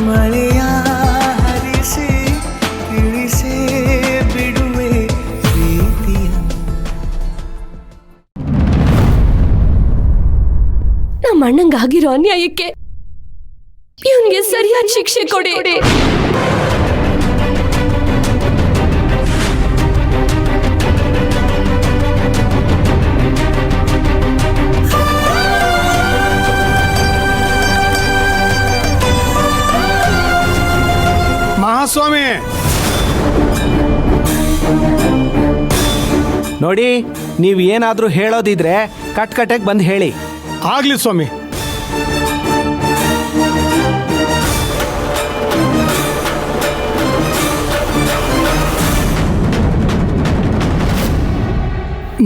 ಮಳೆಯ ಹರಿಸಿ ತಿಳಿಸೇ ಬಿಡುವೆ ಪ್ರೀತಿಯ. ನಮ್ಮ ಅಣ್ಣಂಗಾಗಿರೋ ಅನ್ಯಾಯಕ್ಕೆ ಇವನ್ಗೆ ಸರಿಯಾದ ಶಿಕ್ಷೆ ಕೊಡಿ. ಮಹಾಸ್ವಾಮಿ ನೋಡಿ, ನೀವು ಏನಾದರೂ ಹೇಳೋದಿದ್ರೆ ಕಟ್ಕಟ್ಟೆಗೆ ಬಂದು ಹೇಳಿ. ಆಗ್ಲಿ ಸ್ವಾಮಿ.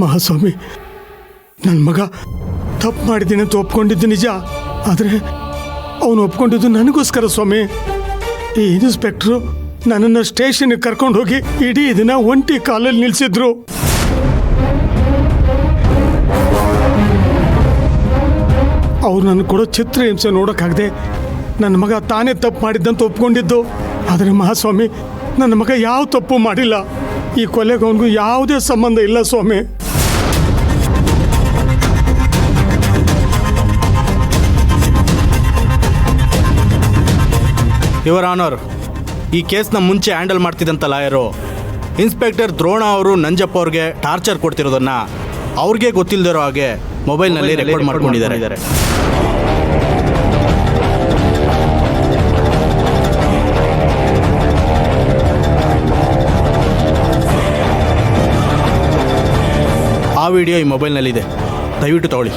ಮಹಾಸ್ವಾಮಿ, ನನ್ನ ಮಗ ತಪ್ಪು ಮಾಡಿದ್ದೀನಿ ಅಂತ ಒಪ್ಕೊಂಡಿದ್ದು ನಿಜ. ಆದರೆ ಅವನು ಒಪ್ಕೊಂಡಿದ್ದು ನನಗೋಸ್ಕರ ಸ್ವಾಮಿ. ಈ ಇನ್ಸ್ಪೆಕ್ಟ್ರು ನನ್ನನ್ನು ಸ್ಟೇಷನ್ಗೆ ಕರ್ಕೊಂಡು ಹೋಗಿ ಇಡೀ ದಿನ ಒಂಟಿ ಕಾಲಲ್ಲಿ ನಿಲ್ಲಿಸಿದ್ರು. ಅವ್ರು ನನ್ನ ಕೊಡೋ ಚಿತ್ರಹಿಂಸೆ ನೋಡೋಕ್ಕಾಗದೆ ನನ್ನ ಮಗ ತಾನೇ ತಪ್ಪು ಮಾಡಿದ್ದಂತ ಒಪ್ಕೊಂಡಿದ್ದು. ಆದರೆ ಮಹಾಸ್ವಾಮಿ, ನನ್ನ ಮಗ ಯಾವ ತಪ್ಪು ಮಾಡಿಲ್ಲ. ಈ ಕೊಲೆಗೆ ಅವನಿಗೂ ಯಾವುದೇ ಸಂಬಂಧ ಇಲ್ಲ ಸ್ವಾಮಿ. ಯುವರ್ ಆನರ್, ಈ ಕೇಸ್ನ ಮುಂಚೆ ಹ್ಯಾಂಡಲ್ ಮಾಡ್ತಿದ್ದಂಥ ಲಾಯರು ಇನ್ಸ್ಪೆಕ್ಟರ್ ದ್ರೋಣ ಅವರು ನಂಜಪ್ಪ ಅವ್ರಿಗೆ ಟಾರ್ಚರ್ ಕೊಡ್ತಿರೋದನ್ನ ಅವ್ರಿಗೆ ಗೊತ್ತಿಲ್ಲದಿರೋ ಹಾಗೆ ಮೊಬೈಲ್ನಲ್ಲಿ ರೆಕಾರ್ಡ್ ಮಾಡ್ಕೊಂಡಿದ್ದಾರೆ. ಆ ವಿಡಿಯೋ ಈ ಮೊಬೈಲ್ನಲ್ಲಿದೆ, ದಯವಿಟ್ಟು ತಗೊಳ್ಳಿ.